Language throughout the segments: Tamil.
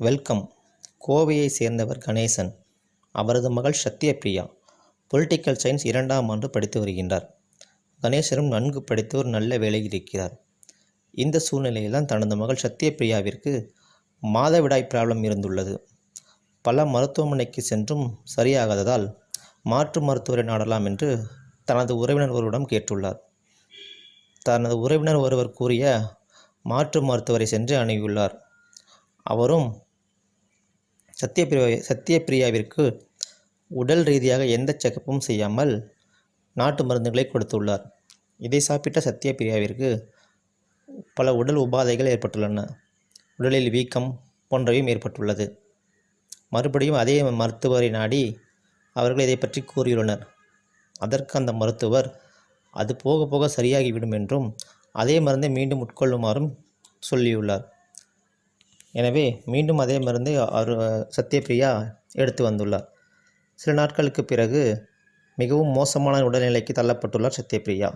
வெல்கம். கோவையை சேர்ந்தவர் கணேசன். அவரது மகள் சத்யபிரியா பொலிட்டிக்கல் சயின்ஸ் 2ஆம் ஆண்டு படித்து வருகின்றார். கணேசனும் நன்கு படித்து ஒரு நல்ல வேலையில் இருக்கிறார். இந்த சூழ்நிலையில் தான் தனது மகள் சத்யபிரியாவிற்கு மாதவிடாய் ப்ராப்ளம் இருந்துள்ளது. பல மருத்துவமனைக்கு சென்றும் சரியாகாததால் மாற்று மருத்துவரை நாடலாம் என்று தனது உறவினர் ஒருவரிடம் கேட்டுள்ளார். தனது உறவினர் ஒருவர் கூறிய மாற்று மருத்துவரை சென்று அணுகியுள்ளார். அவரும் சத்யபிரியாவிற்கு உடல் ரீதியாக எந்த செக்கப்பும் செய்யாமல் நாட்டு மருந்துகளை கொடுத்துள்ளார். இதை சாப்பிட்ட சத்யபிரியாவிற்கு பல உடல் உபாதைகள் ஏற்பட்டுள்ளன. உடலில் வீக்கம் போன்றவையும் ஏற்பட்டுள்ளது. மறுபடியும் அதே மருத்துவரை நாடி அவர்கள் இதை பற்றி கூறியுள்ளனர். அதற்கு அந்த மருத்துவர் அது போக போக சரியாகிவிடும் என்றும் அதே மருந்தை மீண்டும் உட்கொள்ளுமாறும் சொல்லியுள்ளார். எனவே மீண்டும் அதே மருந்தை சத்யபிரியா எடுத்து வந்துள்ளார். சில நாட்களுக்கு பிறகு மிகவும் மோசமான உடல்நிலைக்கு தள்ளப்பட்டுள்ளார் சத்யபிரியா.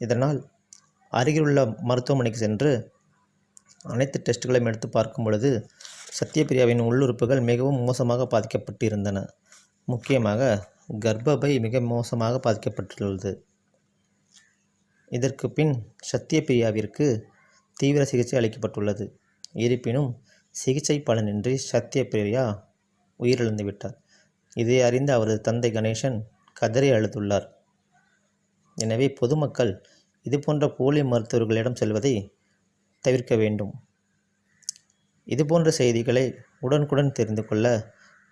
இதனால் அருகிலுள்ள மருத்துவமனைக்கு சென்று அனைத்து டெஸ்ட்டுகளையும் எடுத்து பார்க்கும் பொழுது சத்யபிரியாவின் உள்ளுறுப்புகள் மிகவும் மோசமாக பாதிக்கப்பட்டு இருந்தன. முக்கியமாக கர்ப்பப்பை மிக மோசமாக பாதிக்கப்பட்டுள்ளது. இதற்கு பின் சத்யபிரியாவிற்கு தீவிர சிகிச்சை அளிக்கப்பட்டுள்ளது. இருப்பினும் சிகிச்சை பலனின்றி சத்யபிரியா உயிரிழந்து விட்டார். இதை அறிந்த அவரது தந்தை கணேசன் கதறி அழுதுள்ளார். எனவே பொதுமக்கள் இதுபோன்ற போலி மருத்துவர்களிடம் செல்வதை தவிர்க்க வேண்டும். இதுபோன்ற செய்திகளை உடனுக்குடன் தெரிந்து கொள்ள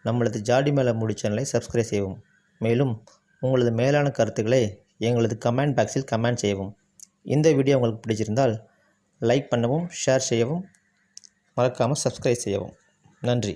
நம்மளது ஜாடி மேல மூடி சேனலை சப்ஸ்கிரைப் செய்யவும். மேலும் உங்களது மேலான கருத்துக்களை எங்களது கமெண்ட் பாக்ஸில் கமெண்ட் செய்யவும். இந்த வீடியோ உங்களுக்கு பிடிச்சிருந்தால் லைக் பண்ணவும், ஷேர் செய்யவும், மறக்காமல் சப்ஸ்கிரைப் செய்யவும். நன்றி.